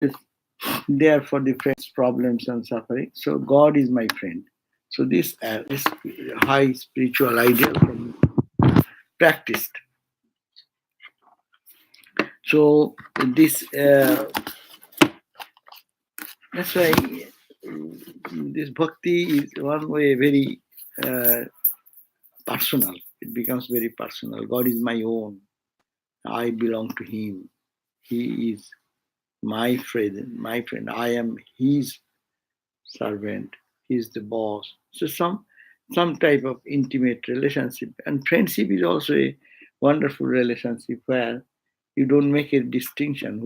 is there for the friend's problems and suffering. So God is my friend. So this high spiritual ideal can be practiced. So this that's why this bhakti is one way very personal. It becomes very personal. God is my own. I belong to Him. He is my friend. My friend. I am His servant. He is the boss. So some type of intimate relationship. And friendship is also a wonderful relationship where you don't make a distinction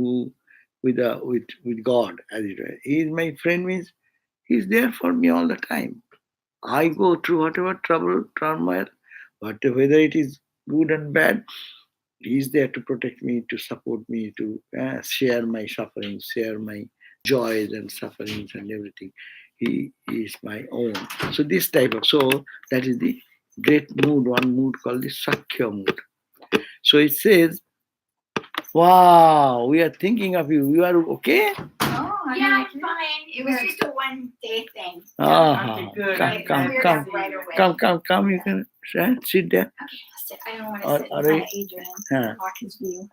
with God as it were. He is my friend means He's there for me all the time. I go through whatever trouble, turmoil, whether it is good and bad, He's there to protect me, to support me, to share my sufferings, share my joys and sufferings and everything. He is my own. So this type of, so that is the great mood, one mood called the Sakhya mood. So it says, wow, we are thinking of you. You are okay? Oh, yeah, I'm fine. It was just a one-day thing. Ah, good. come. You can sit there. Okay, I'll sit. I don't want to sit in front of Adrian. Block his view.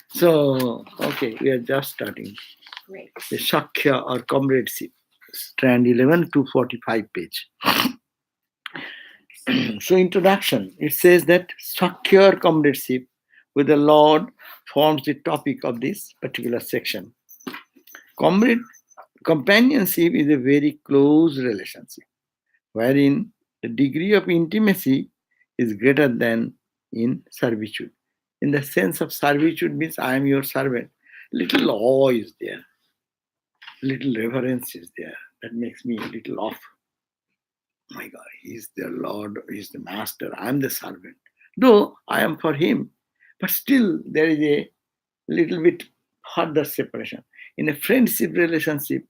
So, okay, we are just starting. Great. The Sakhya or comradeship, strand 11 to 45 page. So, introduction, it says that Sakhya or comradeship with the Lord forms the topic of this particular section. Companionship is a very close relationship, wherein the degree of intimacy is greater than in servitude. In the sense of servitude means I am your servant. Little awe is there, little reverence is there. That makes me a little off. My God, He's the Lord, He's the Master, I am the servant. Though I am for Him, but still there is a little bit further separation. In a friendship relationship,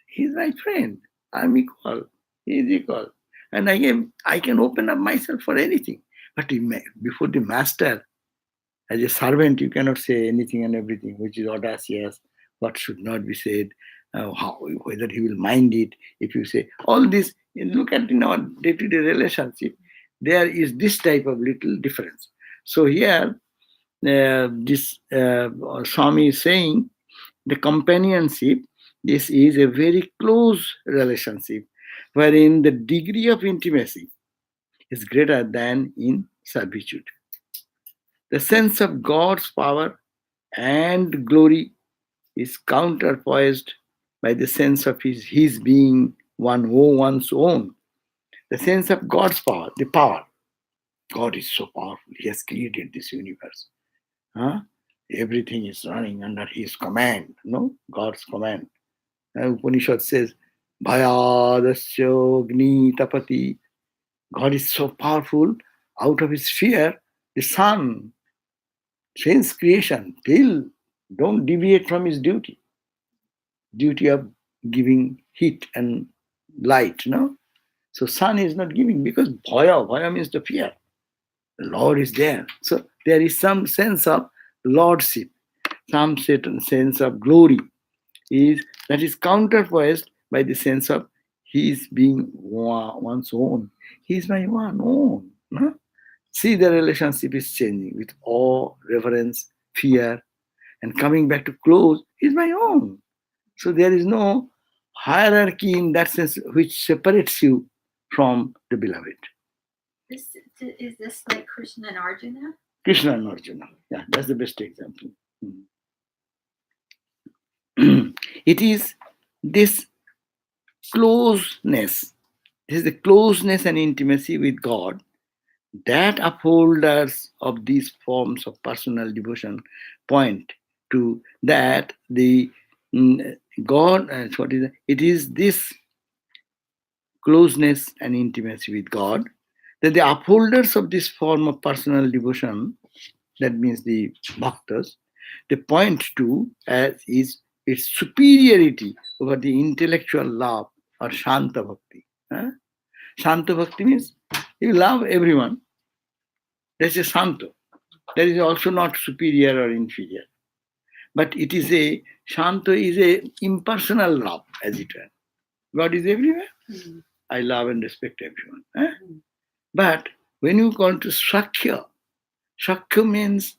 He's my friend. I'm equal. He is equal. And I can open up myself for anything. But before the master, as a servant, you cannot say anything and everything, which is audacious, what should not be said, whether he will mind it. If you say all this, look at in our day-to-day relationship, there is this type of little difference. So here, this Swami is saying the companionship, this is a very close relationship wherein the degree of intimacy is greater than in servitude. The sense of God's power and glory is counterpoised by the sense of his being one's own. The sense of God's power, the power. God is so powerful. He has created this universe. Everything is running under His command, God's command. Upanishad says, Bhayadasya Agni Tapati. God is so powerful, out of His fear, the sun, since creation, till don't deviate from His duty of giving heat and light, So sun is not giving because bhaya means the fear. The Lord is there. So there is some sense of lordship, some certain sense of glory that is counterpoised by the sense of His being one's own. He is my one own. No? See, the relationship is changing with awe, reverence, fear, and coming back to close is my own. So there is no hierarchy in that sense which separates you from the beloved. Is this like Krishna and Arjuna? Krishna and Arjuna. Yeah, that's the best example. It is this closeness, the closeness and intimacy with God that upholders of these forms of personal devotion point to, that the God, it is this closeness and intimacy with God that the upholders of this form of personal devotion, that means the bhaktas, they point to as is its superiority over the intellectual love or Shanta Bhakti. Shanta Bhakti means you love everyone, That's a Santo. That is also not superior or inferior. But it is a, Shanto is a impersonal love, as it were. God is everywhere. I love and respect everyone. But when you go to Shakya, Shakya means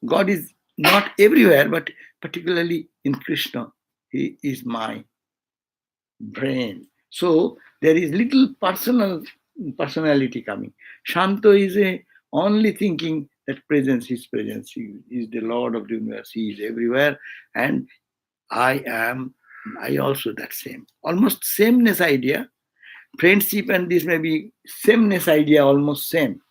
God is not everywhere, but particularly in Krishna. He is my brain. So there is little personality coming. Shanto is a only thinking that presence, his presence. He is the Lord of the universe. He is everywhere. And I also that same. Almost sameness idea. Friendship and this may be sameness idea, almost same.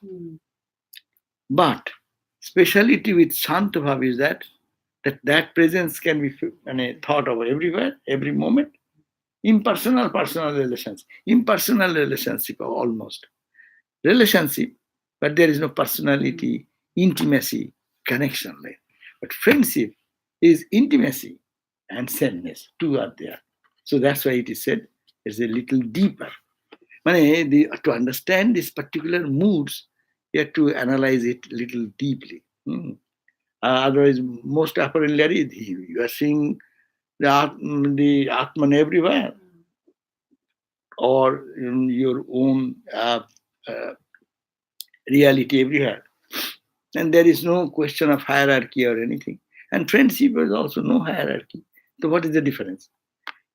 But speciality with Shanta Bhav is that presence can be thought of everywhere, every moment. Impersonal personal relations. Impersonal relationship almost. Relationship, but there is no personality, intimacy, connection. But friendship is intimacy and sameness. Two are there. So that's why it is said it's a little deeper. To understand these particular moods, you have to analyze it a little deeply. Otherwise, most apparently, you are seeing the Atman everywhere, or in your own reality everywhere. And there is no question of hierarchy or anything. And friendship is also no hierarchy. So what is the difference?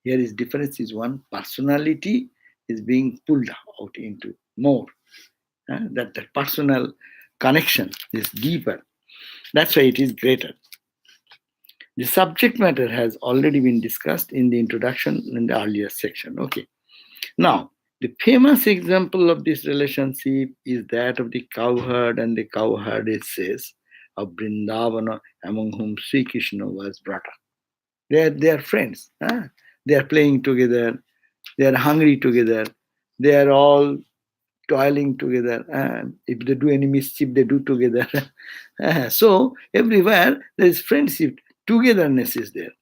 Here is difference is one, personality is being pulled out into more. That personal connection is deeper. That's why it is greater. The subject matter has already been discussed in the introduction in the earlier section. Okay. Now, the famous example of this relationship is that of the cowherd and the cowherdesses of Vrindavana, among whom Sri Krishna was brought up. They are friends. They are playing together. They are hungry together. They are all toiling together. If they do any mischief, they do together. So everywhere there is friendship. Togetherness is there.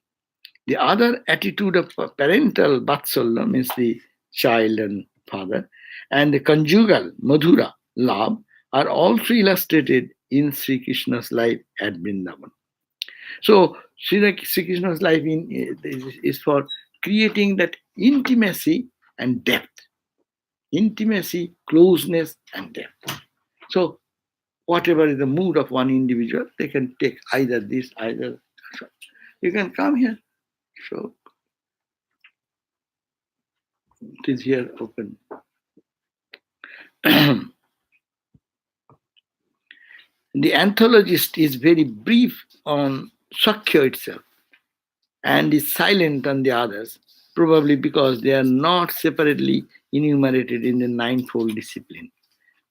The other attitude of parental vatsalya means the child and father, and the conjugal madhura love are also illustrated in Sri Krishna's life at Vrindavan. So Sri Krishna's life is for creating that intimacy and depth. Intimacy, closeness, and depth. So whatever is the mood of one individual, they can take either this, either. You can come here. So it is here open. The anthologist is very brief on Sakya itself and is silent on the others, probably because they are not separately enumerated in the ninefold discipline.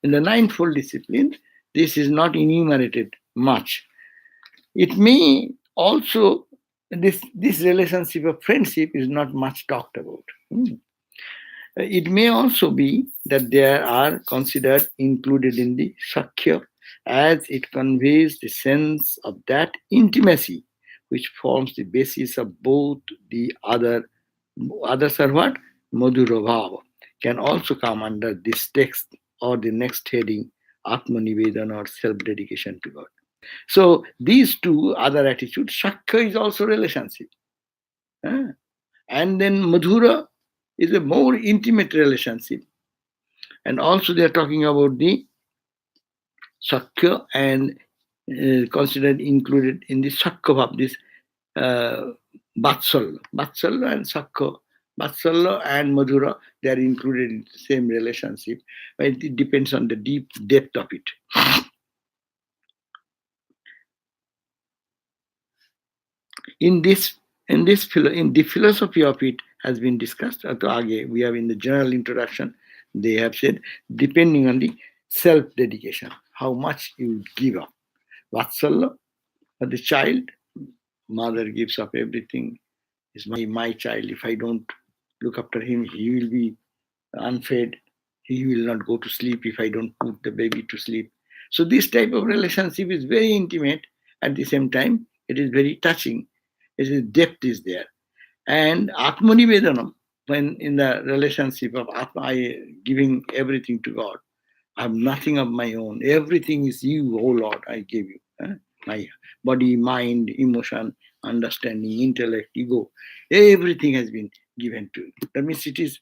In the ninefold discipline, this is not enumerated much. It may also, this relationship of friendship is not much talked about. It may also be that they are considered included in the Sakya as it conveys the sense of that intimacy which forms the basis of both the others are what? Madhura Bhava can also come under this text or the next heading, Atmanivedana or self-dedication to God. So these two other attitudes, Sakya is also relationship. And then Madhura is a more intimate relationship. And also they are talking about the Sakya and considered included in the Sakya Bhav, this Vatsalya. Vatsalya and Sakya. Vatsalya and Madhura, they are included in the same relationship, but it depends on the deep depth of it. In the philosophy of it has been discussed. We have in the general introduction, they have said, depending on the self-dedication, how much you give up. Vatsalya, for the child, mother gives up everything. Is my child. If I don't look after him, he will be unfed. He will not go to sleep if I don't put the baby to sleep. So this type of relationship is very intimate. At the same time, it is very touching. Depth is there. And Atmanivedanam, when in the relationship of Atma, giving everything to God, I have nothing of my own. Everything is you, oh Lord, I give you. My body, mind, emotion, understanding, intellect, ego, everything has been given to you. That means it is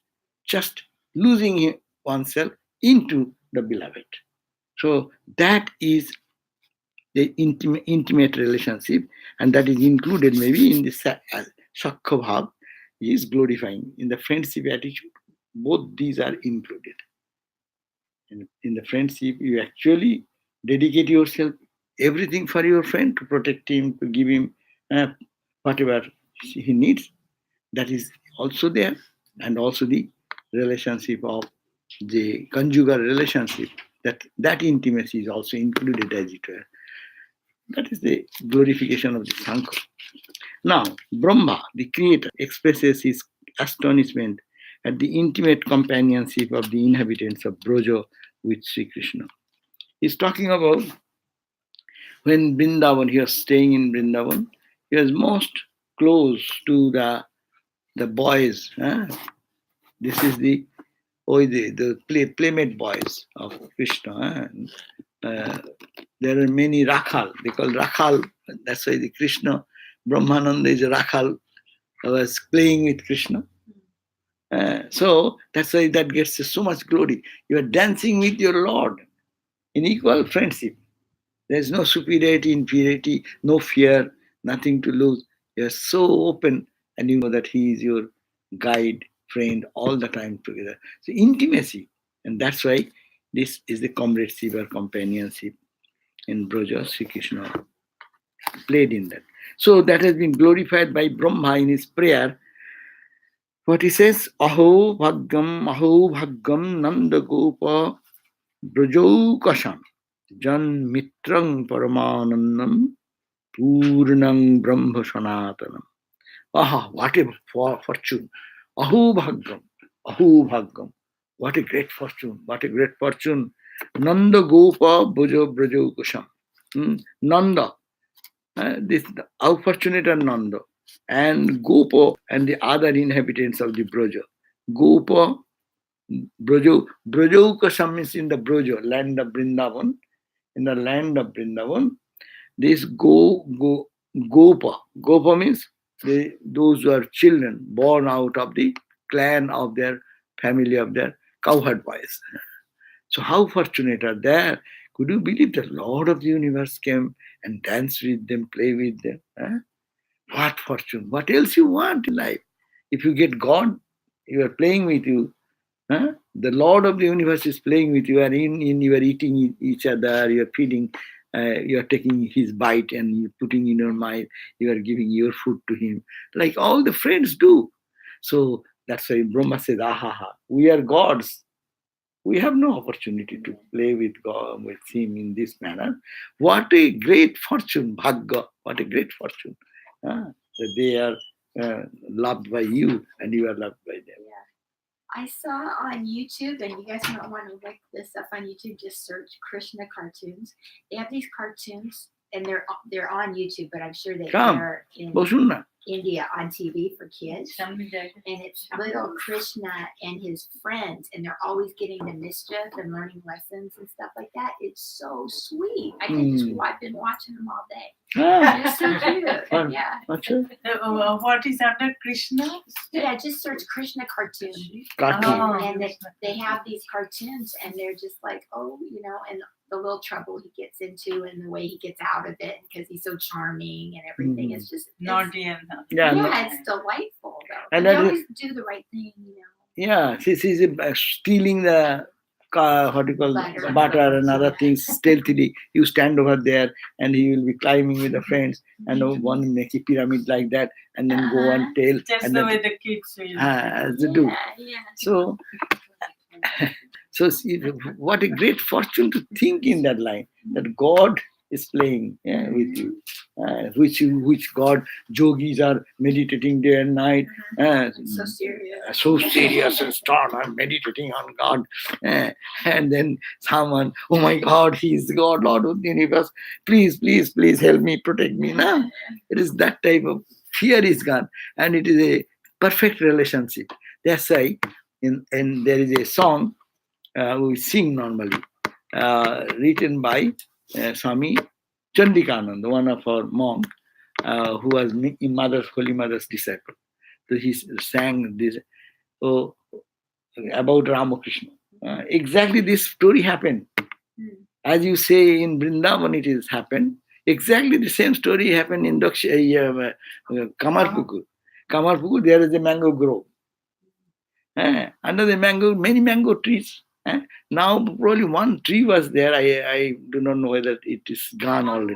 just losing oneself into the beloved. So that is the intimate relationship, and that is included maybe in the Sakha Bhav is glorifying. In the friendship attitude, both these are included. In the friendship, you actually dedicate yourself everything for your friend to protect him, to give him whatever he needs. That is also there, and also the relationship of the conjugal relationship. That intimacy is also included as it were. That is the glorification of the Sankha. Now, Brahma, the creator, expresses his astonishment at the intimate companionship of the inhabitants of Broja with Sri Krishna. He's talking about when Vrindavan, he was staying in Vrindavan, he was most close to the boys. This is the playmate boys of Krishna. There are many Rakhal. They call Rakhal. That's why the Krishna, Brahmananda is a Rakhal, was playing with Krishna. So that's why that gets so much glory. You are dancing with your Lord in equal friendship. There's no superiority, inferiority, no fear, nothing to lose. You're so open and you know that He is your guide, friend, all the time together. So intimacy. And that's why this is the comradeship or companionship in Broja, Sri Krishna played in that. So that has been glorified by Brahma in his prayer. What he says, Aho Bhaggam Nanda Gopa Brajaukasham Jan Mitrang Paramanandam Purnang Brahma Sanatanam. Aha, what a fortune. Aho Bhaggam. What a great fortune. What a great fortune. Nanda Gopa Brajaukasham. Nanda. How fortunate are Nanda and Gopa and the other inhabitants of the Broja. Gopa, Brajaukasham means in the Broja, land of Vrindavan. In the land of Vrindavan, this Gopa means those who are children born out of the clan of their family of their cowherd boys. So how fortunate are they? Could you believe the Lord of the universe came and danced with them, play with them? What fortune? What else you want in life? If you get God, you are playing with you. The Lord of the universe is playing with you, and you are eating each other, you are feeding, you are taking his bite and you are putting in your mind, you are giving your food to him, like all the friends do. So that's why Brahma says, we are gods. We have no opportunity to play with God, with him in this manner. What a great fortune, Bhagga, what a great fortune. That they are loved by you and you are loved by them. Yeah. I saw on YouTube, and you guys might want to look this up on YouTube, just search Krishna cartoons. They have these cartoons, and they're on YouTube, but I'm sure they're in India on TV for kids. And it's little Krishna and his friends, and they're always getting the mischief and learning lessons and stuff like that. It's so sweet. I've been watching them all day. It's so cute. Yeah. What is under Krishna? Yeah, just search Krishna cartoon. And they have these cartoons, and they're just like, and the little trouble he gets into and the way he gets out of it because he's so charming and everything. It's just it's delightful though. And they always do the right thing, Yeah, she's stealing the butter and other things stealthily. You stand over there and he will be climbing with the friends and one make a pyramid like that and then go and tell. Just and the then, way the kids will. As they do. So see, what a great fortune to think in that line, that God is playing with you. Which God, yogis are meditating day and night. So serious and start meditating on God. And then someone, oh my God, He is God, Lord of the universe. Please, please, please help me, protect me. Now, it is that type of fear is gone. And it is a perfect relationship. That's why and there is a song we sing normally. written by Swami Chandikananda, one of our monk, who was Holy Mother's disciple. So he sang this about Ramakrishna. Exactly this story happened. As you say, in Vrindavan it is happened. Exactly the same story happened in Kamarpukur. Kamarpukur, there is a mango grove. Under the mango, many mango trees. Now probably one tree was there. I do not know whether it is gone already.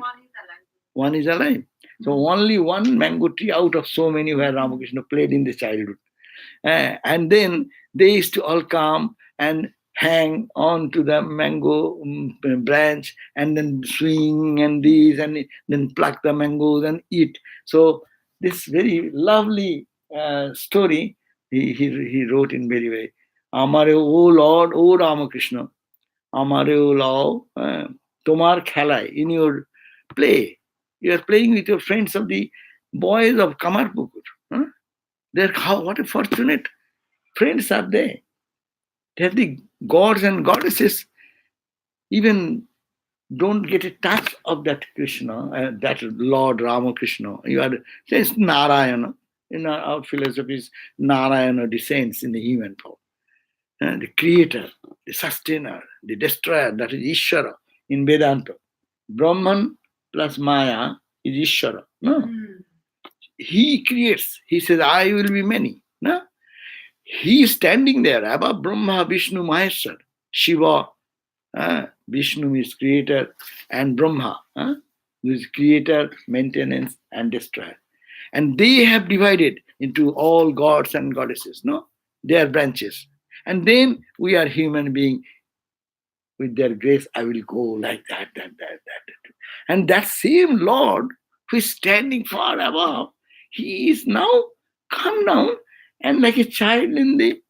One is alive. So only one mango tree out of so many where Ramakrishna played in the childhood. And then they used to all come and hang on to the mango branch and then swing and these and then pluck the mangoes and eat. So this very lovely story he wrote in very way. Amare O Lord, O Ramakrishna, Amare O Lao, Tomar Khalai, in your play. You are playing with your friends of the boys of Kamarpukur. What a fortunate friends are they. They have the gods and goddesses even don't get a touch of that Krishna, that Lord Ramakrishna. You are saying Narayana. In our philosophies, Narayana descends in the human form. The creator, the sustainer, the destroyer, that is Ishvara in Vedanta. Brahman plus Maya is Ishvara. No? He creates. He says, I will be many. No? He is standing there above Brahma, Vishnu, Maheshwar, Shiva. Vishnu is creator and Brahma who is creator, maintenance and destroyer. And they have divided into all gods and goddesses. No? They are branches. And then we are human being. With their grace, I will go like that. And that same Lord who is standing far above, he is now come down and like a child in the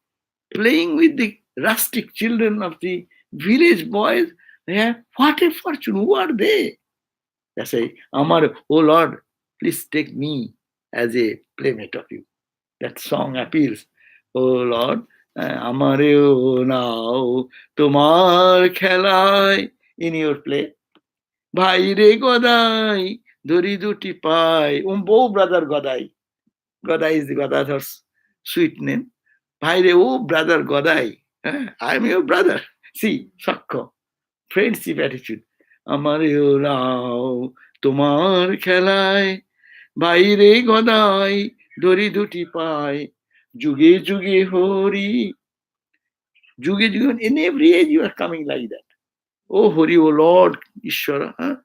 playing with the rustic children of the village boys. What a fortune! Who are they? They say, Amar, oh Lord, please take me as a playmate of you. That song appeals. Oh Lord, Amare o now, Tomar Khelai, in your play. Bhai re Godai, Dori duti pai, Bo brother Godai. Godai is the Godadhar's sweet name. Bhai re, oh brother Godai, I am your brother. See, Sakko, friendship attitude. Amare o now, Tomar Khelai, Bhai re Godai, Dori duti pai, Juge Juge Hori. Juge Juge, in every age you are coming like that. Oh Hori, oh Lord, Ishvara.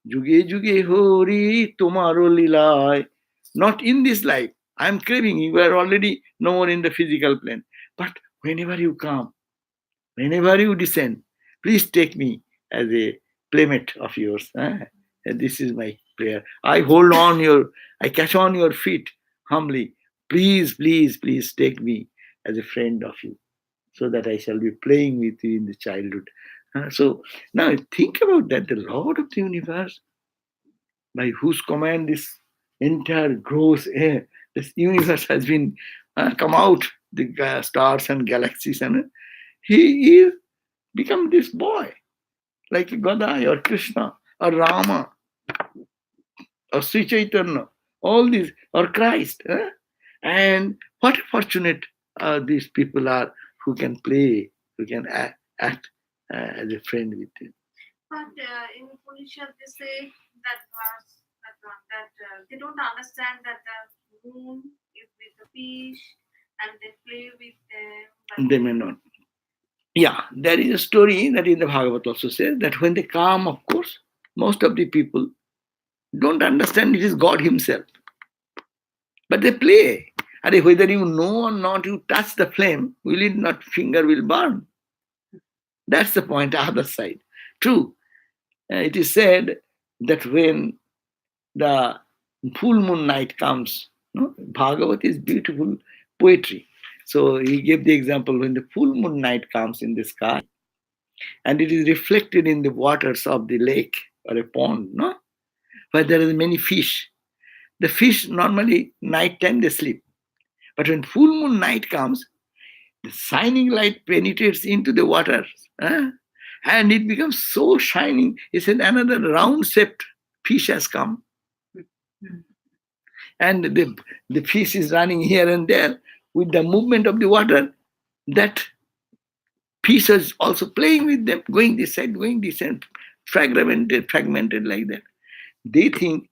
Juge Juge Hori, Tomaro Lilai. Not in this life. I am craving. You are already no more in the physical plane. But whenever you come, whenever you descend, please take me as a playmate of yours. And this is my prayer. I catch on your feet humbly. Please, please, please take me as a friend of you, so that I shall be playing with you in the childhood. So now think about that, the Lord of the universe, by whose command this entire gross this universe has been come out, the stars and galaxies, and he is become this boy, like Godai or Krishna or Rama or Sri Chaitanya, all these, or Christ. And what fortunate these people are who can play, who can act as a friend with you. But in Upanishad, they say that verse, that they don't understand that the moon is with the fish and they play with them. They may not. Yeah, there is a story that in the Bhagavad also says that when they come, of course, most of the people don't understand it is God himself. But they play. And whether you know or not, you touch the flame, will it not, finger will burn. That's the point, the other side. True. It is said that when the full moon night comes, Bhagavad is beautiful poetry. So he gave the example when the full moon night comes in the sky and it is reflected in the waters of the lake or a pond, where there are many fish. The fish normally night time they sleep. But when full moon night comes, the shining light penetrates into the waters. And it becomes so shining. He said, another round-shaped fish has come. And the fish is running here and there with the movement of the water. That fish is also playing with them, going this side, fragmented like that. They think,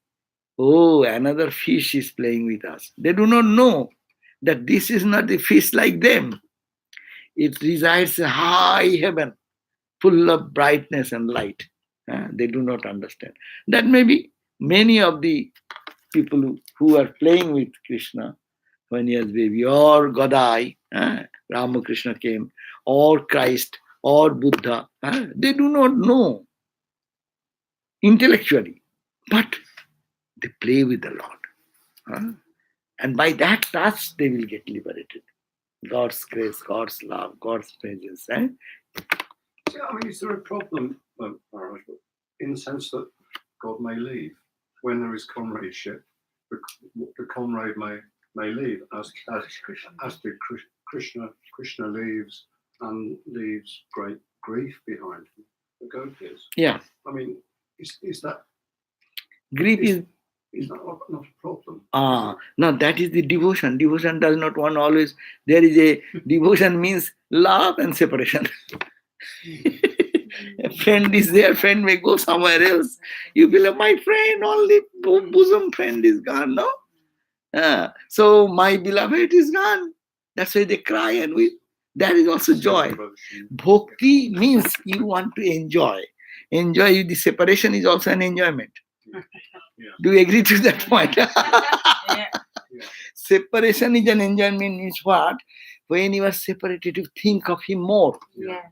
oh, another fish is playing with us. They do not know that this is not the fish like them. It resides in high heaven, full of brightness and light. They do not understand. That may be many of the people who are playing with Krishna when he was baby, or Godai, Ramakrishna came, or Christ, or Buddha. They do not know intellectually, but they play with the Lord. And by that touch, they will get liberated. God's grace, God's love, God's presence. Yeah, I mean, is there a problem, Maharaj, in the sense that God may leave when there is comradeship? The comrade may leave as the Krishna leaves and leaves great grief behind him. The gopis. Yeah. I mean, is that Grief is that not a problem? No, that is the devotion. Devotion does not want always. There is a devotion means love and separation. A friend is there, friend may go somewhere else. You feel my friend, only bosom friend is gone, no? So my beloved is gone. That's why they cry and weep. That is also joy. Bhakti means you want to enjoy. Enjoy, the separation is also an enjoyment. Yeah. Do you agree to that point? Yeah. Separation is an enjoyment means what? When you are separated, you think of him more. Yeah.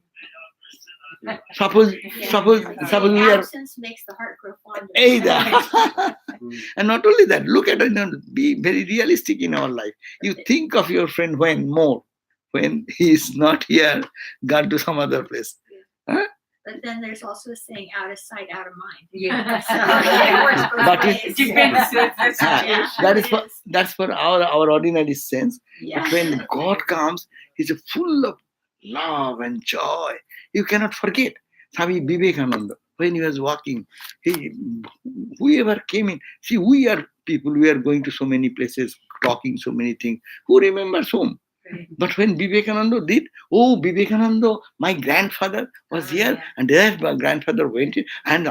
Suppose we are Absence makes the heart grow fonder. either. And not only that, look at it, be very realistic in our life. You think of your friend when he is not here, gone to some other place. But then there's also a saying, out of sight, out of mind. Yeah. So it works both But ways. it depends. Yeah. That's for our ordinary sense. Yeah. But when God comes, he's full of love and joy. You cannot forget. Swami Vivekananda, when he was walking, whoever came in, see, we are people, we are going to so many places, talking so many things. Who remembers whom? But when Vivekananda did, Vivekananda, my grandfather was here, Yeah. and there my grandfather went in, and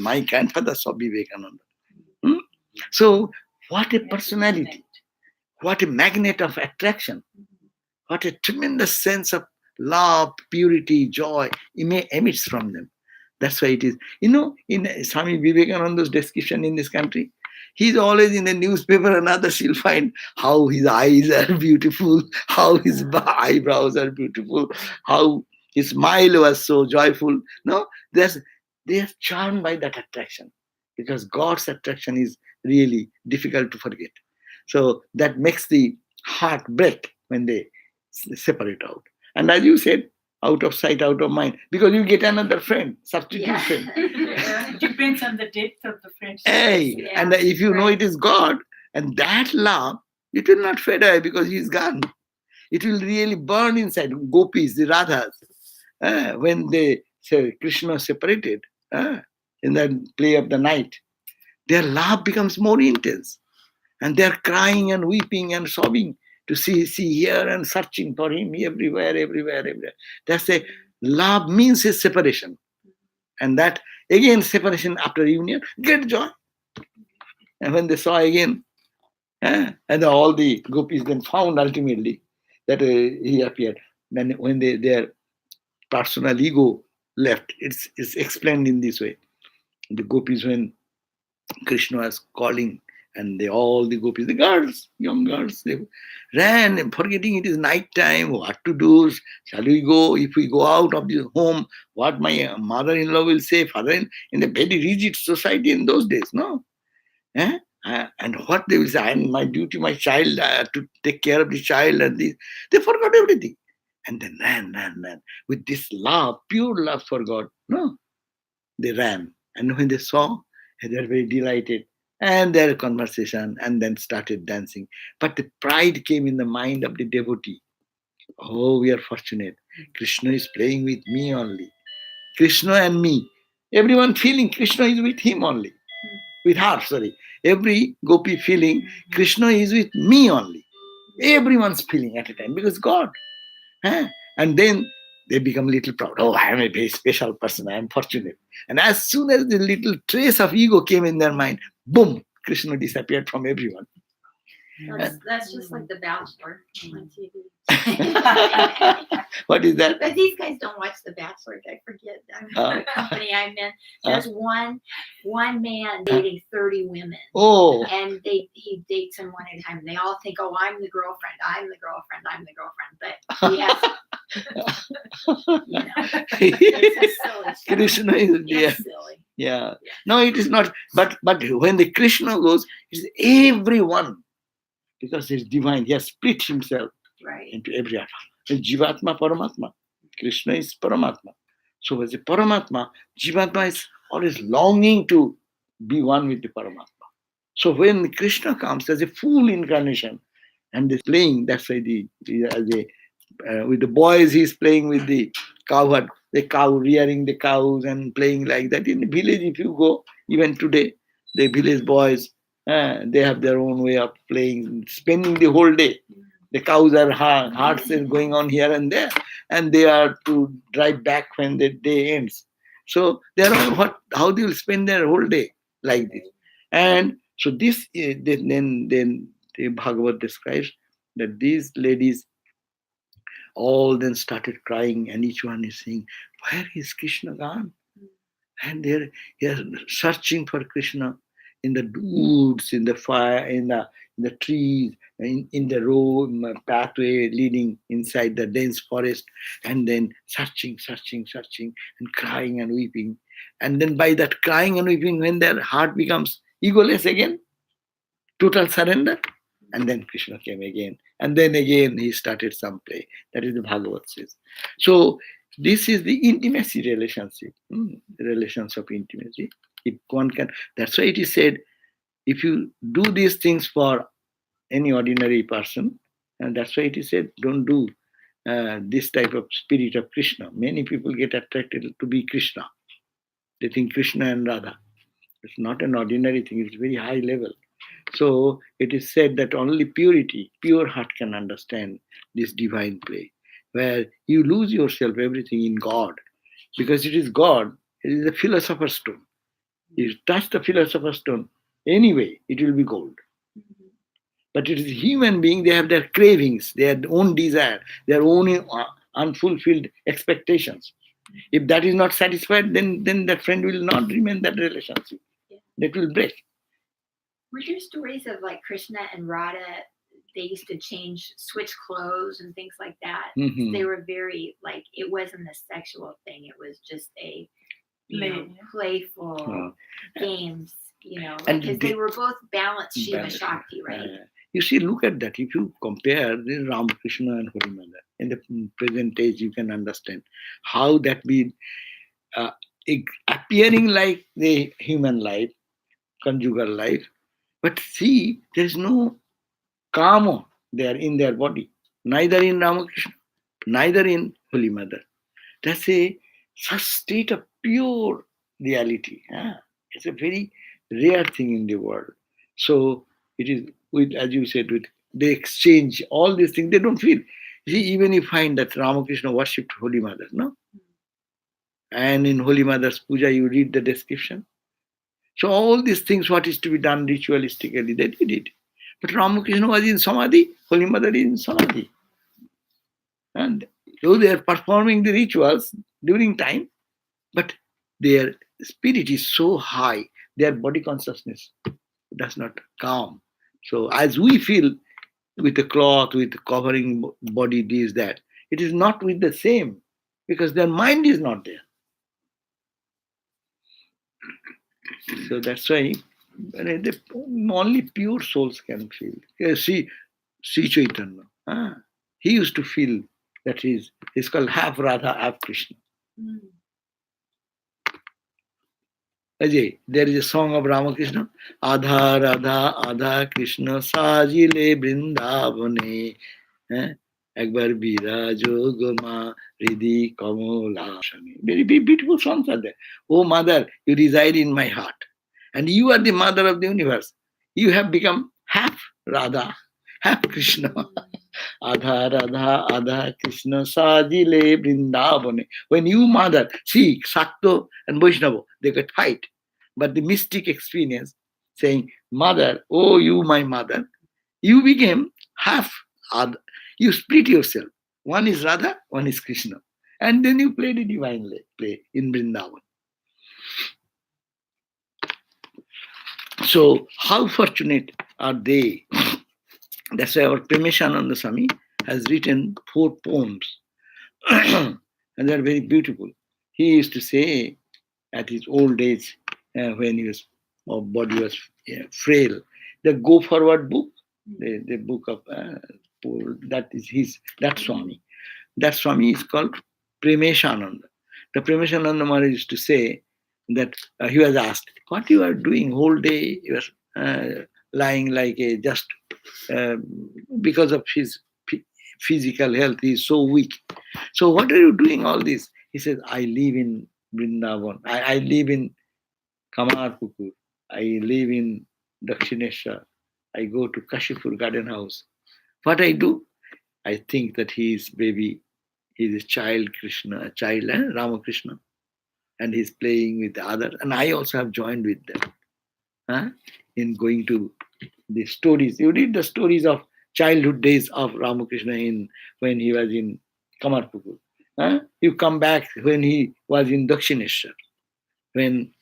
my grandfather saw Vivekananda. So, what a personality, what a magnet of attraction, what a tremendous sense of love, purity, joy emits from them. That's why it is. In Swami Vivekananda's description in this country, he's always in the newspaper and others you'll find how his eyes are beautiful, how his eyebrows are beautiful, how his smile was so joyful. No, they are charmed by that attraction because God's attraction is really difficult to forget. So that makes the heart break when they separate out. And as you said, out of sight, out of mind, because you get another friend, substitute friend. It depends on the depth of the friendship. Hey, Yeah, and if you know right. it is God, and that love, it will not fade away because he is gone. It will really burn inside. Gopis, the Radhas, when they say Krishna separated in the play of the night, their love becomes more intense. And they are crying and weeping and sobbing to see here and searching for him everywhere. That's a love means his separation. And that again separation after union, get joy. And when they saw again, and all the gopis then found ultimately that he appeared. Then when their personal ego left, it's explained in this way. The gopis, when Krishna was calling, and all the gopis, the girls, young girls, they ran, forgetting it is night time, what to do, shall we go, if we go out of the home, what my mother-in-law will say, father-in-law, in a very rigid society in those days, no? And what they will say, and my duty, my child, to take care of the child, and this, they forgot everything. And then ran, with this love, pure love for God, no? They ran. And when they saw, they were very delighted. And their conversation, and then started dancing. But the pride came in the mind of the devotee. Oh, we are fortunate. Krishna is playing with me only. Krishna and me. Everyone feeling Krishna is with him only. With her, sorry. Every gopi feeling Krishna is with me only. Everyone's feeling at a time because God. Huh? And then they become a little proud. Oh, I am a very special person. I am fortunate. And as soon as the little trace of ego came in their mind, boom, Krishna disappeared from everyone. That's just like The Bachelor on TV. What is that? But these guys don't watch The Bachelor. I forget the company I'm in. There's one man dating 30 women. Oh, And he dates them one at a time. And they all think, oh, I'm the girlfriend. I'm the girlfriend. I'm the girlfriend. But yes, it's a silly show. Krishna is there. It's silly. Yeah. No, it is not. But when the Krishna goes, it's everyone. Because it's divine. He has split himself Right. into every atma. It's Jivatma, Paramatma. Krishna is Paramatma. So as a Paramatma, Jivatma is always longing to be one with the Paramatma. So when Krishna comes as a full incarnation and is playing, that's why with the boys he's playing with the cowherd, the cow, rearing the cows and playing like that. In the village, if you go, even today, the village boys, they have their own way of playing, spending the whole day. The cows are hearts are going on here and there, and they are to drive back when the day ends. So they are all how they will spend their whole day like this. And so this then the Bhagavad describes that these ladies all then started crying, and each one is saying, "Where is Krishna gone?" And they're searching for Krishna in the woods, in the fire, in the trees, in the road pathway leading inside the dense forest, and then searching, and crying and weeping. And then by that crying and weeping, when their heart becomes egoless again, total surrender, and then Krishna came again. And then again he started some play. That is the Bhagavad says. So this is the intimacy relationship, the relations of intimacy. If one can, that's why it is said, if you do these things for any ordinary person, and that's why it is said, don't do this type of spirit of Krishna. Many people get attracted to be Krishna. They think Krishna and Radha. It's not an ordinary thing, it's very high level. So it is said that only pure heart can understand this divine play, where you lose yourself, everything in God. Because it is God, it is a philosopher's stone. You touch the philosopher's stone, anyway, it will be gold. But it is human being, they have their cravings, their own desire, their own unfulfilled expectations. If that is not satisfied, then that friend will not remain that relationship. That will break. Were there stories of like Krishna and Radha? They used to switch clothes and things like that. Mm-hmm. They were very like, it wasn't a sexual thing. It was just a playful games, because they were both balanced Shiva Shakti, right? You see, look at that. If you compare the Ramakrishna and Holy Mother in the present age, you can understand how that be appearing like the human life, conjugal life. But see, there is no kama there in their body, neither in Ramakrishna, neither in Holy Mother. That's a such state of pure reality. It's a very rare thing in the world. So it is with, as you said, with they exchange all these things, they don't feel. See, even you find that Ramakrishna worshipped Holy Mother, no? And in Holy Mother's puja, you read the description. So all these things, what is to be done ritualistically, they did it. But Ramakrishna was in Samadhi, Holy Mother is in Samadhi. And though they are performing the rituals during time, but their spirit is so high, their body consciousness does not calm. So as we feel with a cloth, with covering body, this, that, it is not with the same, because their mind is not there. So that's why only pure souls can feel. See Chaitanya. He used to feel that he's called half Radha, half Krishna. Ajay, there is a song of Ramakrishna. Adha Radha, Adha Krishna, Sajile Brindavane. Ekbar Birajo Goma Hridi Kamala Shami. Very beautiful songs are there. Oh mother, you reside in my heart. And you are the mother of the universe. You have become half Radha, half Krishna. Adha Radha, Adha Krishna, Sajile Vrindavane. When you mother, see, Sakto and Vaishnava, they get fight. But the mystic experience saying, mother, oh you my mother, you became half Adha. You split yourself. One is Radha, one is Krishna. And then you play the divine play in Vrindavan. So how fortunate are they? That's why our Premeshananda Swami has written 4 poems. And they're very beautiful. He used to say at his old age, when his body was frail, the Go Forward book, the book of that is that Swami. That Swami is called Premeshananda. The Premeshananda Maharaj used to say that he was asked, what you are doing whole day? He was lying like a just because of his physical health, he is so weak. So what are you doing all this? He says, I live in Vrindavan. I live in Kamarpukur. I live in Dakshineshwar. I go to Kashipur Garden House. What I do? I think that he is baby, he is a child Krishna, a child Ramakrishna. And he's playing with the others. And I also have joined with them in going to the stories. You read the stories of childhood days of Ramakrishna when he was in Kamarpukur. You come back when he was in Dakshineshwar. When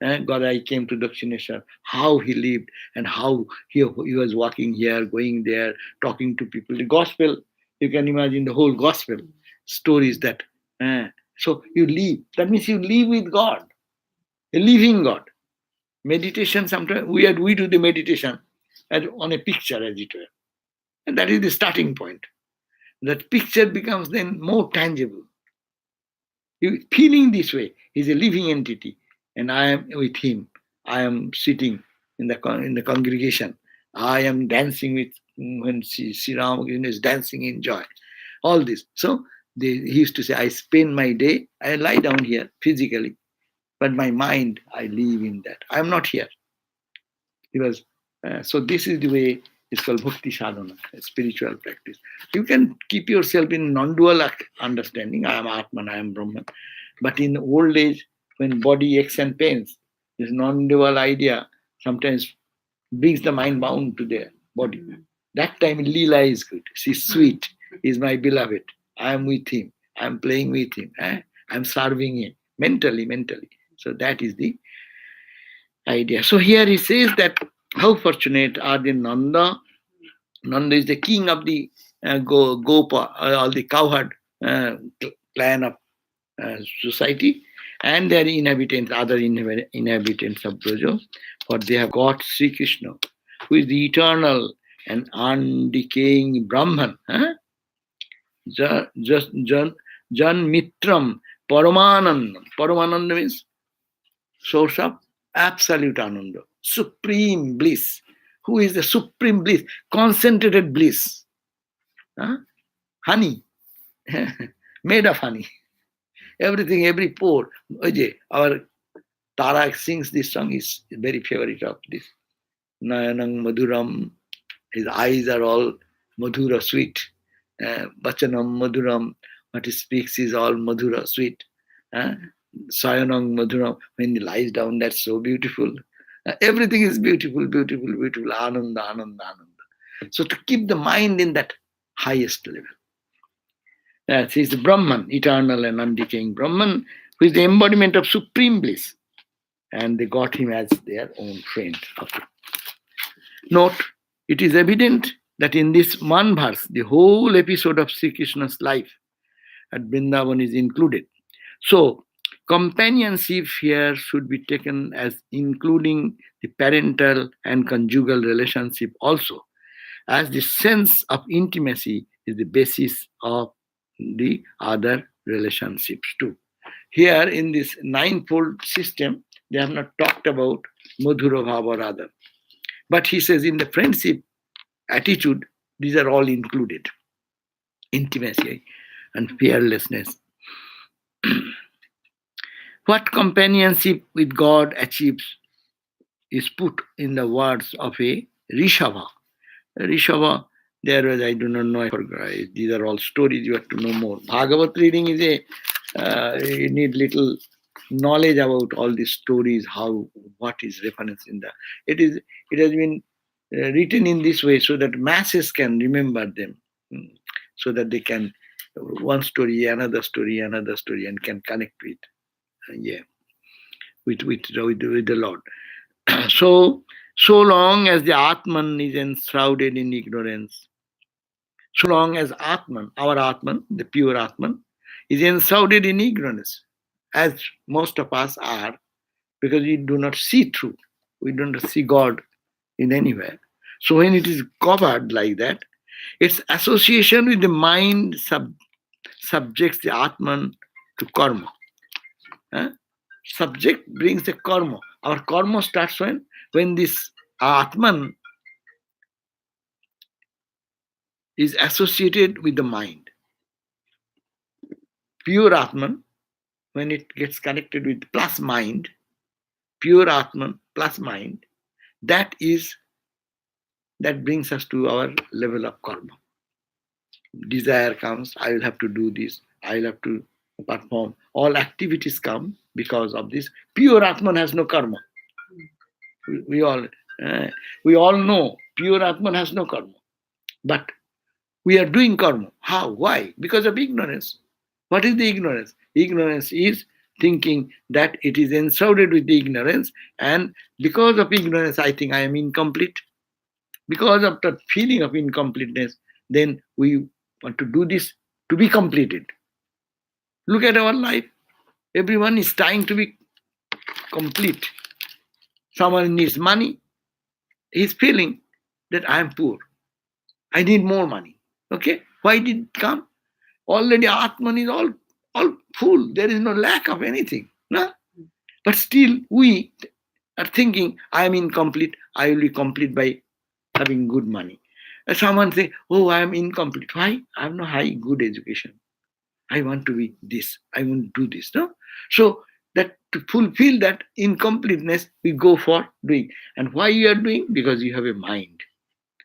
Godai came to Dakshineshwar, how he lived and how he was walking here, going there, talking to people. The gospel, you can imagine the whole gospel stories that. So you live. That means you live with God, a living God. Meditation, sometimes we do the meditation on a picture, as it were. And that is the starting point. That picture becomes then more tangible. You feeling this way, he's a living entity, and I am with him. I am sitting in the congregation. I am dancing with when Sri Ramakrishna is dancing in joy. All this. So he used to say, I spend my day, I lie down here physically, but my mind, I live in that. I am not here. So this is the way it's called Bhakti Sadhana, a spiritual practice. You can keep yourself in non-dual understanding. I am Atman, I am Brahman. But in old age, when body aches and pains, this non-dual idea sometimes brings the mind bound to the body. That time Leela is good. She's sweet. He's my beloved. I am with him. I am playing with him. I am serving him mentally. So that is the idea. So here he says that how fortunate are the Nanda. Nanda is the king of the Gopa, all the cowherd clan of society, and their inhabitants, other inhabitants of Braja, for they have got Sri Krishna, who is the eternal and undecaying Brahman. Jan Mitram Paramananda. Paramananda means source of absolute Ananda, supreme bliss. Who is the supreme bliss? Concentrated bliss. Honey, made of honey. Everything, every pore. Our Tarak sings this song, is very favorite of this. Nayanang Madhuram. His eyes are all Madhura, sweet. Bachanam Madhuram. What he speaks is all Madhura, sweet. Sayanang Madhuram. When he lies down, that's so beautiful. Everything is beautiful. Ananda. So to keep the mind in that highest level. He is the Brahman, eternal and undecaying Brahman, who is the embodiment of supreme bliss. And they got him as their own friend. Okay. Note, it is evident that in this one verse, the whole episode of Sri Krishna's life at Vrindavan is included. So, companionship here should be taken as including the parental and conjugal relationship also, as the sense of intimacy is the basis of the other relationships too. Here in this ninefold system, they have not talked about Madhura Bhava or other. But he says in the friendship attitude, these are all included. Intimacy and fearlessness What companionship with God achieves is put in the words of a Rishabha. Rishabha, there was, I do not know, I forgot. These are all stories, you have to know more. Bhagavat reading is you need little knowledge about all these stories, what is reference in the. It has been written in this way so that masses can remember them, so that they can, one story, another story, and can connect with, with the Lord. So long as the Atman is enshrouded in ignorance, so long as Atman, our Atman, the pure Atman, is enshrouded in ignorance, as most of us are, because we do not see through, we don't see God in anywhere. So when it is covered like that, its association with the mind subjects the Atman to karma. Subject brings the karma. Our karma starts when this Atman is associated with the mind. Pure Atman, when it gets connected with plus mind, pure Atman plus mind, that brings us to our level of karma. Desire comes, I will have to do this, I will have to perform. All activities come because of this. Pure Atman has no karma. We all know pure Atman has no karma. But we are doing karma. How? Why? Because of ignorance. What is the ignorance? Ignorance is thinking that it is enshrouded with the ignorance, and because of ignorance, I think I am incomplete. Because of that feeling of incompleteness, then we want to do this to be completed. Look at our life. Everyone is trying to be complete. Someone needs money. He's feeling that I am poor. I need more money. Okay? Why did it come? Already Atman is all full. There is no lack of anything. No? But still we are thinking, I am incomplete. I will be complete by having good money. And someone say, oh, I am incomplete. Why? I have no high good education. I want to be this. I want to do this. No? So that to fulfill that incompleteness, we go for doing. And why you are doing? Because you have a mind,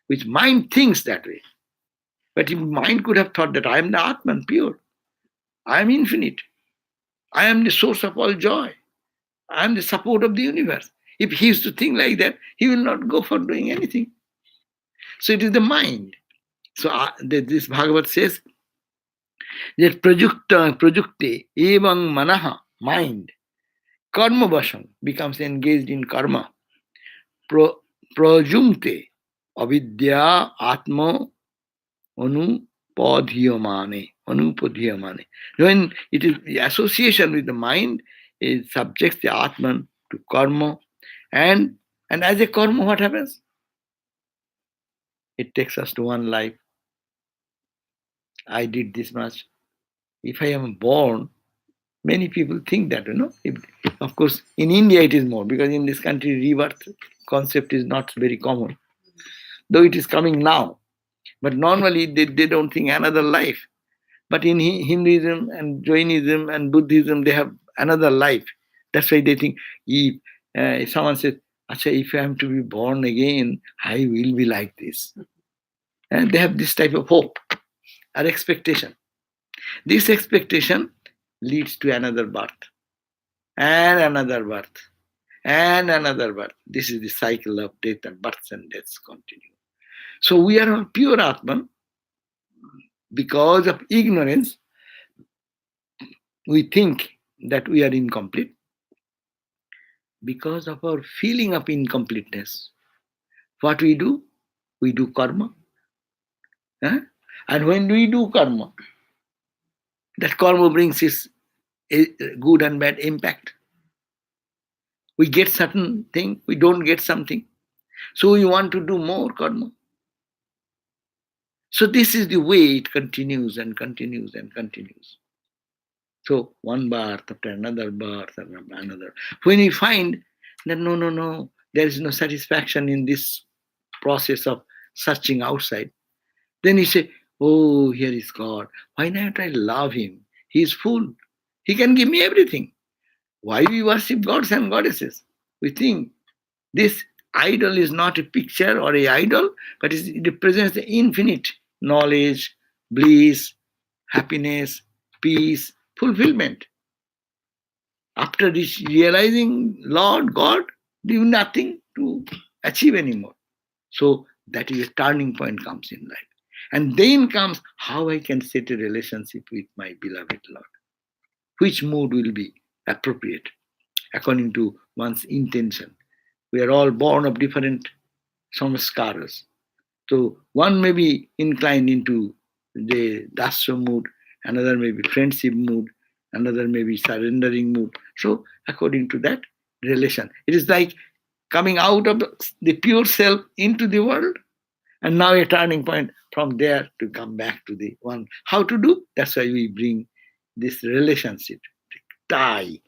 which mind thinks that way. But if mind could have thought that I am the Atman, pure. I am infinite. I am the source of all joy. I am the support of the universe. If he used to think like that, he will not go for doing anything. So it is the mind. So this Bhagavat says that projukte evang manaha, mind, karma vasam, becomes engaged in karma. Projungte avidya atma anupodhyamane. When it is the association with the mind, it subjects the Atman to karma, and as a karma, what happens? It takes us to one life. I did this much. If I am born, many people think that, of course, in India it is more, because in this country rebirth concept is not very common, though it is coming now. But normally they don't think another life. But in Hinduism and Jainism and Buddhism, they have another life. That's why they think, if someone says, Acha, if I am to be born again, I will be like this. And they have this type of hope or expectation. This expectation leads to another birth, and another birth, and another birth. This is the cycle of death, and births and deaths continue. So we are all pure Atman. Because of ignorance, we think that we are incomplete. Because of our feeling of incompleteness, what we do? We do karma. And when we do karma, that karma brings its good and bad impact. We get certain thing, we don't get something. So we want to do more karma. So this is the way it continues and continues and continues. So one birth after another birth and another. When we find that no, there is no satisfaction in this process of searching outside, then you say, oh, here is God. Why not I love him? He is full. He can give me everything. Why we worship gods and goddesses? We think this idol is not a picture or a idol, but it represents the infinite knowledge, bliss, happiness, peace, fulfillment. After realizing Lord God, do nothing to achieve anymore. So that is a turning point comes in life. And then comes how I can set a relationship with my beloved Lord. Which mood will be appropriate according to one's intention. We are all born of different samskaras. So one may be inclined into the dasya mood, another may be friendship mood, another may be surrendering mood. So according to that relation, it is like coming out of the pure self into the world, and now a turning point from there to come back to the one. How to do? That's why we bring this relationship, tie,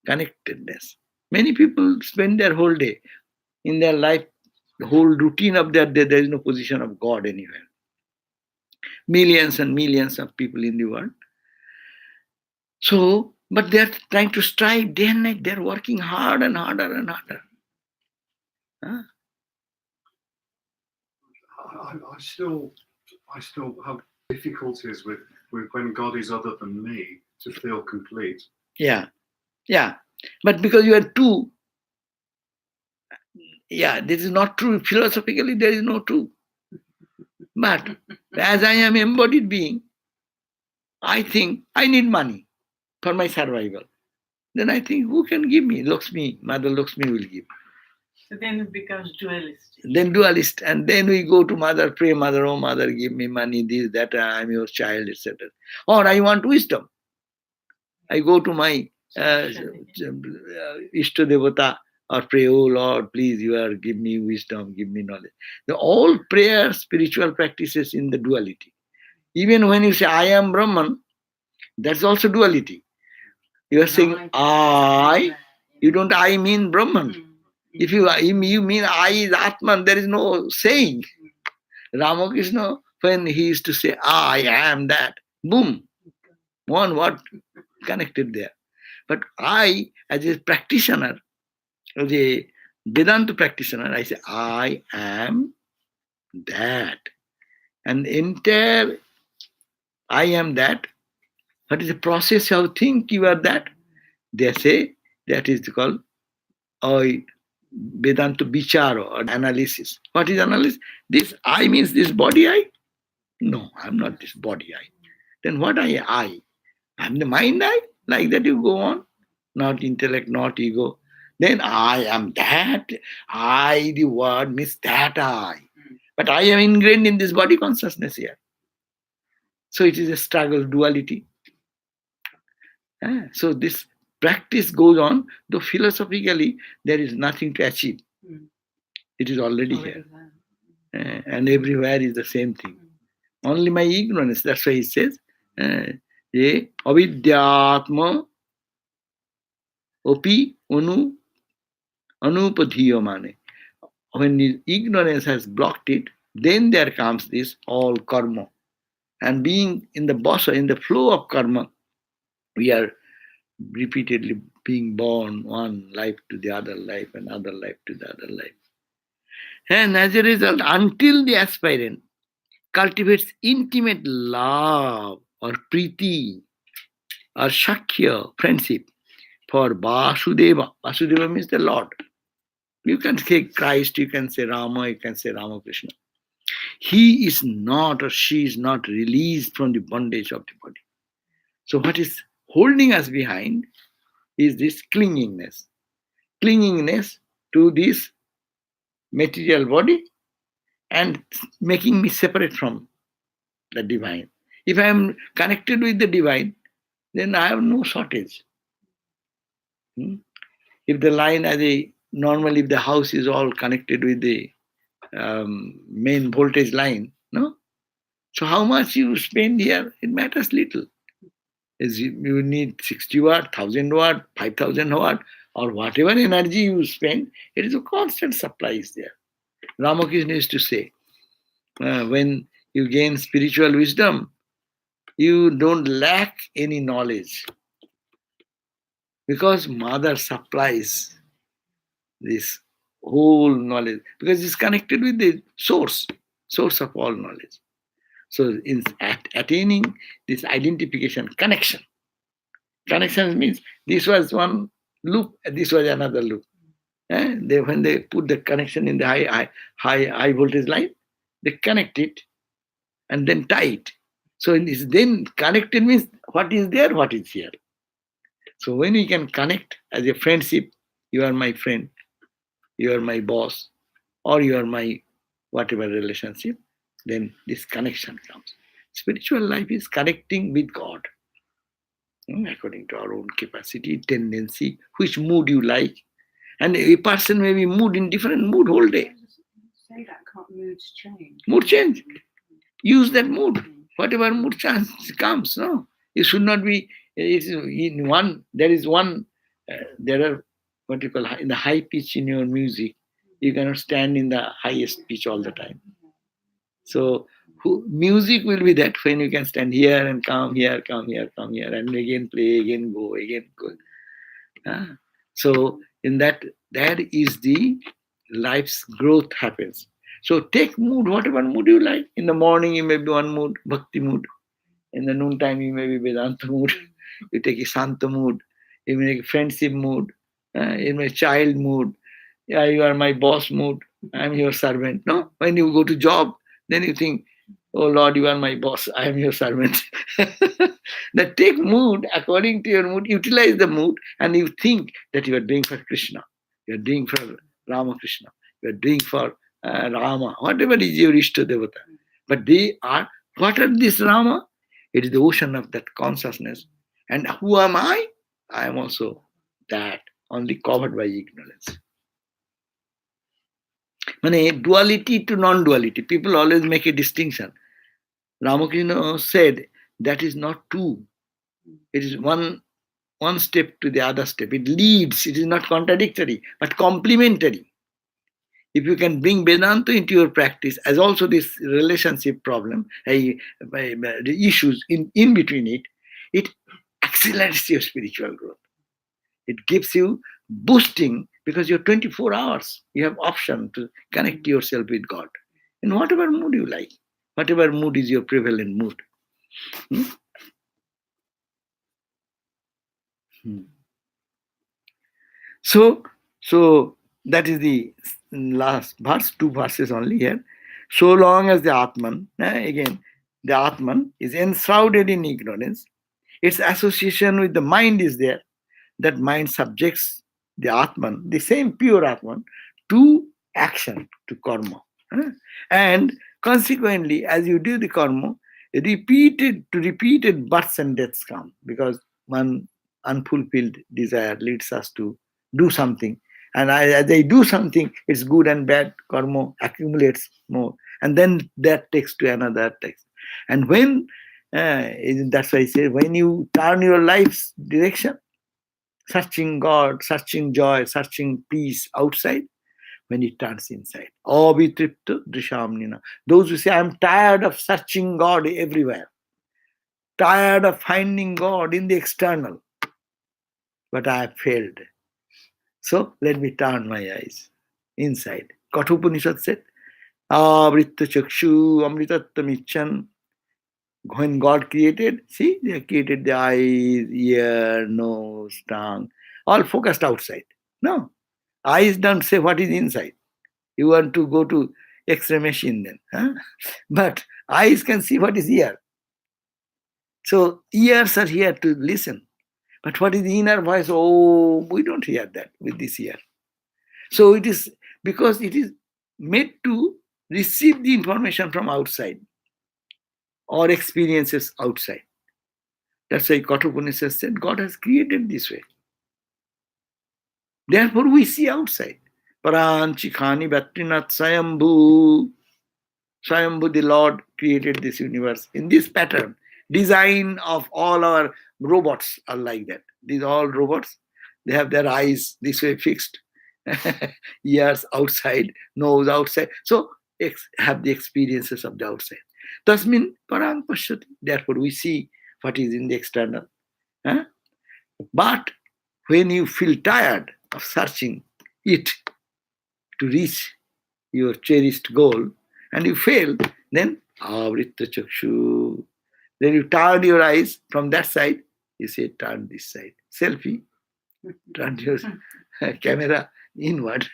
connectedness. Many people spend their whole day in their life, the whole routine of their day, there is no position of God anywhere. Millions and millions of people in the world. So, but they're trying to strive day and night. They're working hard and harder and harder. Huh? I still have difficulties with when God is other than me to feel complete. Yeah. But because you are two, this is not true. Philosophically, there is no true. But as I am embodied being, I think I need money for my survival. Then I think, who can give me? Lakshmi, Mother Lakshmi will give. So then it becomes dualistic. Then dualist. And then we go to Mother, pray, Mother, oh Mother, give me money, this, that, I am your child, etc. Or I want wisdom. I go to my Ishta Devata or pray, oh Lord, please, give me wisdom, give me knowledge. All prayer, spiritual practices in the duality. Even when you say, I am Brahman, that's also duality. You are saying, I, you don't I mean Brahman. If you mean I is Atman, there is no saying. Ramakrishna, when he used to say, I am that, boom, one word connected there. But I, as a practitioner, as a Vedanta practitioner, I say, I am that. And entire I am that. What is the process how think you are that? They say that is called Vedanta Vichara or analysis. What is analysis? This I means this body I? No, I'm not this body I. Then what I? I'm the mind I? Like that you go on. Not intellect, not ego. Then I am that. I, the word means that I. But I am ingrained in this body consciousness here. So it is a struggle, duality. So this practice goes on, though philosophically there is nothing to achieve. It is already here. And everywhere is the same thing. Only my ignorance, that's why he says, avidyatma opi anupadhiyo mane. When the ignorance has blocked it, then there comes this all karma. And being in the basa, in the flow of karma, we are repeatedly being born one life to the other life and other life to the other life. And as a result, until the aspirant cultivates intimate love or priti or shakya, friendship for Vasudeva. Vasudeva means the Lord. You can say Christ, you can say Rama, you can say Ramakrishna. He is not or she is not released from the bondage of the body. So what is holding us behind is this clingingness. Clingingness to this material body and making me separate from the divine. If I am connected with the divine, then I have no shortage. If the line normally if the house is all connected with the main voltage line, no? So how much you spend here, it matters little. You need 60 watt, 1000 watt, 5000 watt, or whatever energy you spend, it is a constant supply is there. Ramakrishna used to say, when you gain spiritual wisdom, you don't lack any knowledge. Because mother supplies this whole knowledge, because it's connected with the source of all knowledge. So in attaining this identification, connection means this was one loop, this was another loop. When they put the connection in the high voltage line, they connect it and then tie it. So it's then connected means what is there, what is here. So when we can connect as a friendship, you are my friend, you are my boss, or you are my whatever relationship, then this connection comes. Spiritual life is connecting with God according to our own capacity, tendency, which mood you like. And a person may be mood in different mood whole day. Say that, can't moods change? Mood change. Use that mood. Whatever mood chance comes, no. You should not be in one. There is one. There are what you call in the high pitch in your music. You cannot stand in the highest pitch all the time. So music will be that when you can stand here and come here, and again play, again go, again go. So in that is the life's growth happens. So take mood, whatever mood you like. In the morning you may be one mood, bhakti mood. In the noontime you may be Vedanta mood. You take a Santa mood. You may take a friendship mood. You may child mood. Yeah, you are my boss mood. I am your servant. No, when you go to job, then you think, oh Lord, you are my boss. I am your servant. That take mood according to your mood. Utilize the mood, and you think that you are doing for Krishna. You are doing for Ramakrishna. You are doing for Rama. Whatever is your Ishta Devata. But they are. What are this Rama? It is the ocean of that consciousness. And who am I? I am also that, only covered by ignorance. Duality to non-duality. People always make a distinction. Ramakrishna said that is not two. It is one step to the other step. It leads. It is not contradictory, but complementary. If you can bring Vedanta into your practice, as also this relationship problem, the issues in between it, it accelerates your spiritual growth. It gives you boosting, because you're 24 hours. You have option to connect yourself with God in whatever mood you like. Whatever mood is your prevalent mood. So that is the last verse, 2 verses only here. So long as the Atman, again, the Atman is enshrouded in ignorance, its association with the mind is there. That mind subjects the Atman, the same pure Atman, to action, to karma. And consequently, as you do the karma, repeated births and deaths come, because one unfulfilled desire leads us to do something. And as they do something, it's good and bad, karma accumulates more. And then that takes to another text. And when, that's why I say, when you turn your life's direction, searching God, searching joy, searching peace outside, when it turns inside. Avitripta drishamnina. Those who say, I'm tired of searching God everywhere, tired of finding God in the external, but I have failed. So let me turn my eyes inside. Kathopanishad said, Avritta chakshu amritattamichan. When God created, see, they created the eyes, ear, nose, tongue, all focused outside. No, eyes don't say what is inside. You want to go to X-ray machine then. But eyes can see what is here. So ears are here to listen. But what is the inner voice? Oh, we don't hear that with this ear. So it is because it is made to receive the information from outside or experiences outside. That's why Kathopanishad said God has created this way. Therefore we see outside. Paranchikhani Bhatrinath Swayambhu. Swayambhu, the Lord, created this universe in this pattern. Design of all our robots are like that. These all robots, they have their eyes this way fixed, ears outside, nose outside. So have the experiences of the outside. Tasmin parang pashyati. Therefore we see what is in the external. But when you feel tired of searching it to reach your cherished goal and you fail, then avritta chakshu. Then you turn your eyes from that side, you say, turn this side. Selfie, turn your camera inward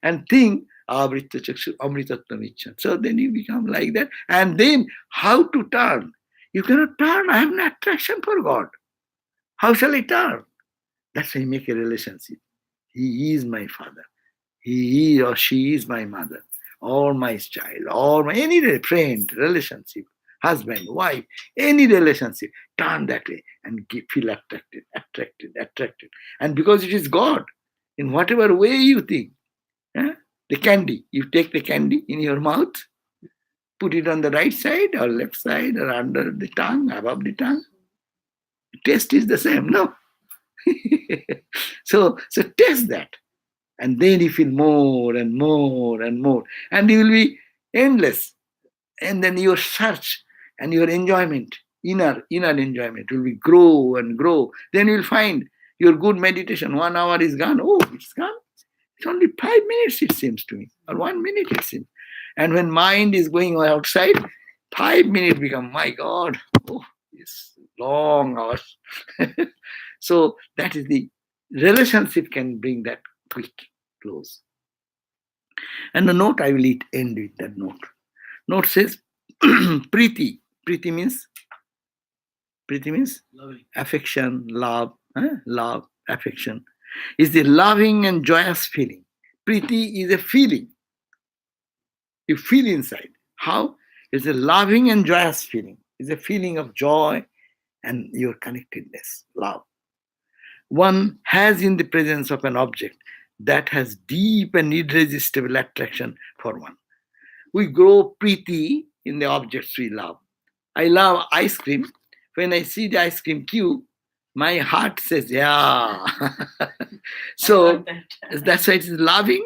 and think, avritta chakshu amritatvam icchan. So then you become like that. And then how to turn? You cannot turn. I have an attraction for God. How shall I turn? That's why you make a relationship. He is my father. He or she is my mother, or my child, or my any friend, relationship, husband, wife, any relationship. Turn that way and feel attracted. And because it is God, in whatever way you think, the candy, you take the candy in your mouth, put it on the right side or left side or under the tongue, above the tongue. Taste is the same, no? so taste that. And then you feel more and more and more. And you will be endless. And then your search and your enjoyment, inner enjoyment will be grow and grow. Then you will find your good meditation. 1 hour is gone. Oh, it's gone. It's only 5 minutes, it seems to me. Or 1 minute, it seems. And when mind is going outside, 5 minutes become, my God, oh, it's long hours. So that is the relationship can bring that quick close. And the note I will end with that note. Note says priti. Priti means Loving. affection, love, love, affection. Is the loving and joyous feeling. Priti is a feeling. You feel inside. How? It's a loving and joyous feeling. It's a feeling of joy and your connectedness, love. One has in the presence of an object that has deep and irresistible attraction for one. We grow priti in the objects we love. I love ice cream. When I see the ice cream queue, my heart says, yeah. So that's why it is loving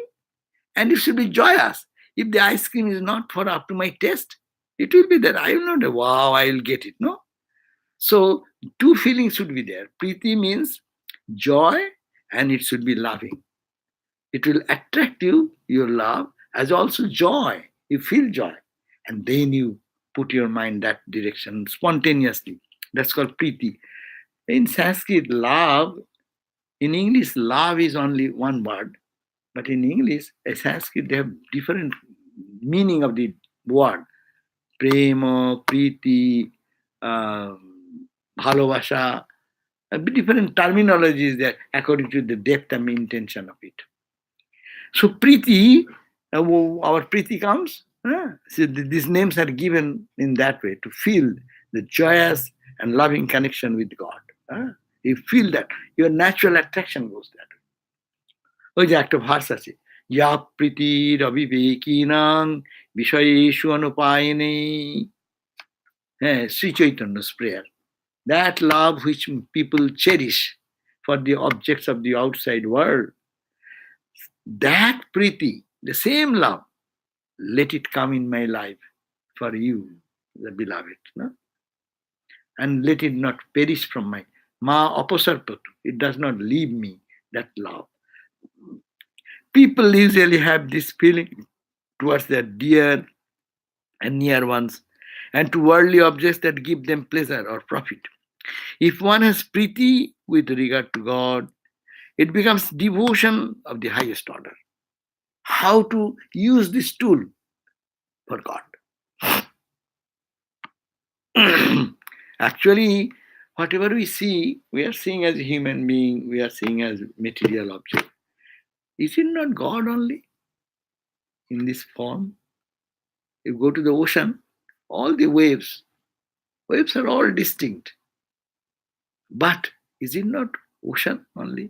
and it should be joyous. If the ice cream is not for up to my taste, it will be that I will not, wow, I will get it, no? So two feelings should be there. Priti means joy and it should be loving. It will attract you, your love, as also joy. You feel joy. And then you put your mind that direction spontaneously. That's called priti. In Sanskrit, love, in English, love is only one word. But in English, Sanskrit, they have different meaning of the word. Prema, priti, bhalobasha, different terminologies there according to the depth and intention of it. So priti, our priti comes. So these names are given in that way to feel the joyous and loving connection with God. You feel that your natural attraction goes that way. ওই যে একটা verse আছে ইয়া প্রীতির অবিবেকিনাং বিষয়েষু অনুপায়নে Sri Chaitanya's prayer. That love which people cherish for the objects of the outside world, that priti, the same love, let it come in my life for you, the beloved. No? And let it not perish from my ma apasarpatu. It does not leave me, that love. People usually have this feeling towards their dear and near ones and to worldly objects that give them pleasure or profit. If one has priti with regard to God, it becomes devotion of the highest order. How to use this tool for God? Actually, whatever we see, we are seeing as a human being, we are seeing as material object. Is it not God only in this form? You go to the ocean, all the waves are all distinct. But is it not ocean only?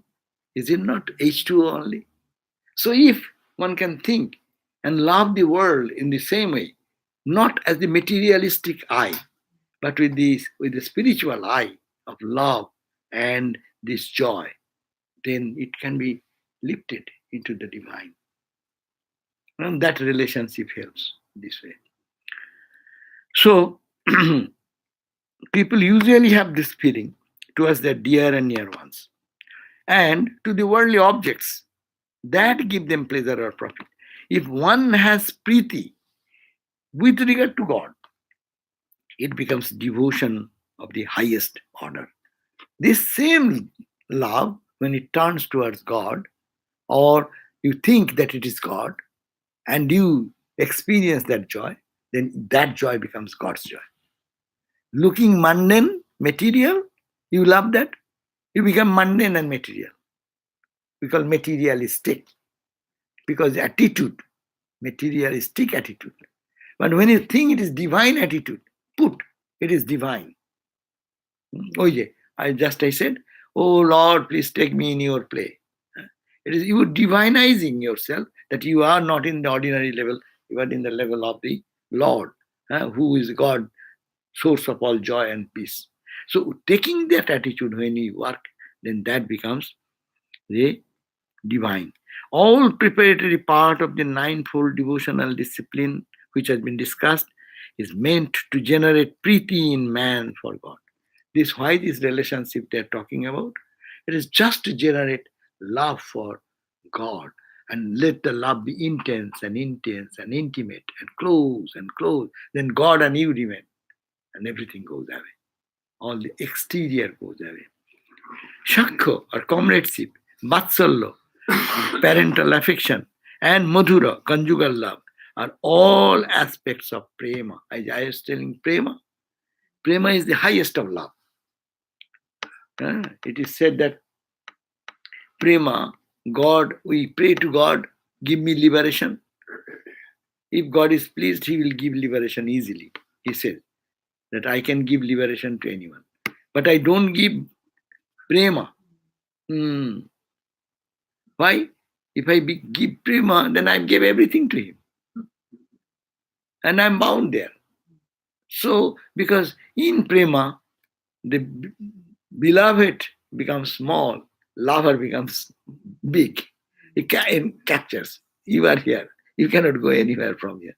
Is it not H2O only? So if one can think and love the world in the same way, not as the materialistic eye, but with the spiritual eye of love and this joy, then it can be lifted into the divine. And that relationship helps this way. So people usually have this feeling towards their dear and near ones. and to the worldly objects that give them pleasure or profit. If one has priti with regard to God, it becomes devotion of the highest order. This same love, when it turns towards God, or you think that it is God, and you experience that joy, then that joy becomes God's joy. Looking mundane, material, you love that, you become mundane and material. We call materialistic, because attitude, materialistic attitude. But when you think it is divine attitude, it is divine. Oh yeah, I said, oh Lord, please take me in your play. It is you divinizing yourself, that you are not in the ordinary level, you are in the level of the Lord, who is God, source of all joy and peace. So taking that attitude when you work, then that becomes the divine. All preparatory part of the ninefold devotional discipline which has been discussed is meant to generate priti in man for God. Why this relationship they are talking about? It is just to generate love for God, and let the love be intense and intimate and close and close. Then God and you remain, and everything goes away. All the exterior goes away. Shakha or comradeship, vatsalya, parental affection, and madhura, conjugal love, are all aspects of prema. As I was telling, prema is the highest of love. It is said that prema, God, we pray to God, give me liberation. If God is pleased, He will give liberation easily. He says that I can give liberation to anyone. But I don't give prema. Why? If I give prema, then I give everything to Him. And I'm bound there. So, because in prema, the beloved becomes small, lover becomes big. It captures. You are here. You cannot go anywhere from here.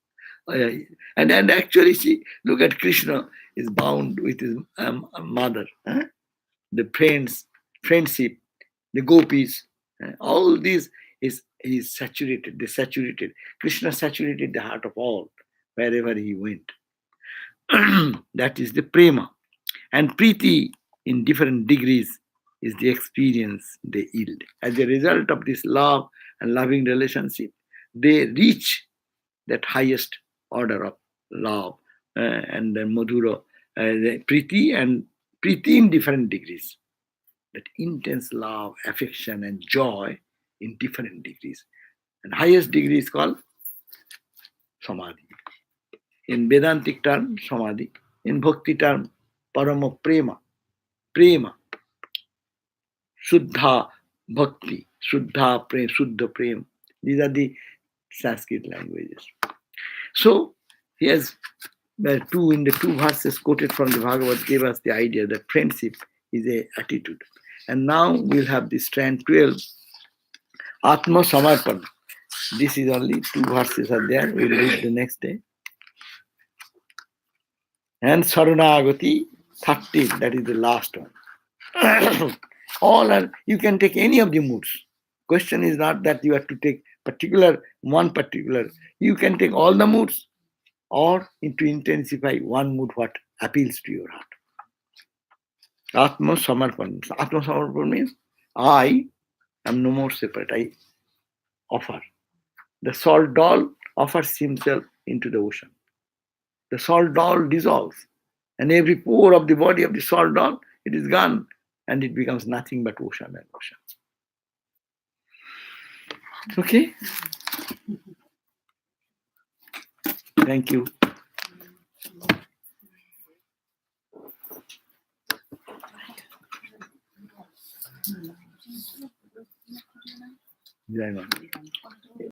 And actually, see, look at Krishna is bound with his mother. The friendship, the gopis, all this is saturated. They saturated. Krishna saturated the heart of all wherever he went. That is the prema. And priti in different degrees is the experience they yield. As a result of this love and loving relationship, they reach that highest order of love, and then madhura, the priti, and priti in different degrees. That intense love, affection, and joy in different degrees. And highest degree is called samadhi. In Vedantic term, samadhi. In bhakti term, parama prema. Prema. Shuddha bhakti. Shuddha prem. Shuddha prem. These are the Sanskrit languages. So, he has in the two verses quoted from the Bhagavad gave us the idea that friendship is an attitude. And now we'll have the strand 12, Atma Samarpana. This is only 2 verses are there. We'll read the next day. And Saranagati 13, that is the last one. All are, you can take any of the moods. Question is not that you have to take one particular. You can take all the moods, or to intensify one mood what appeals to your heart. Atma Samarpan. Atma Samarpan means I am no more separate. I offer. The salt doll offers himself into the ocean. The salt doll dissolves, and every pore of the body of the salt doll, it is gone, and it becomes nothing but ocean and ocean. Okay? Thank you. Jai Mata.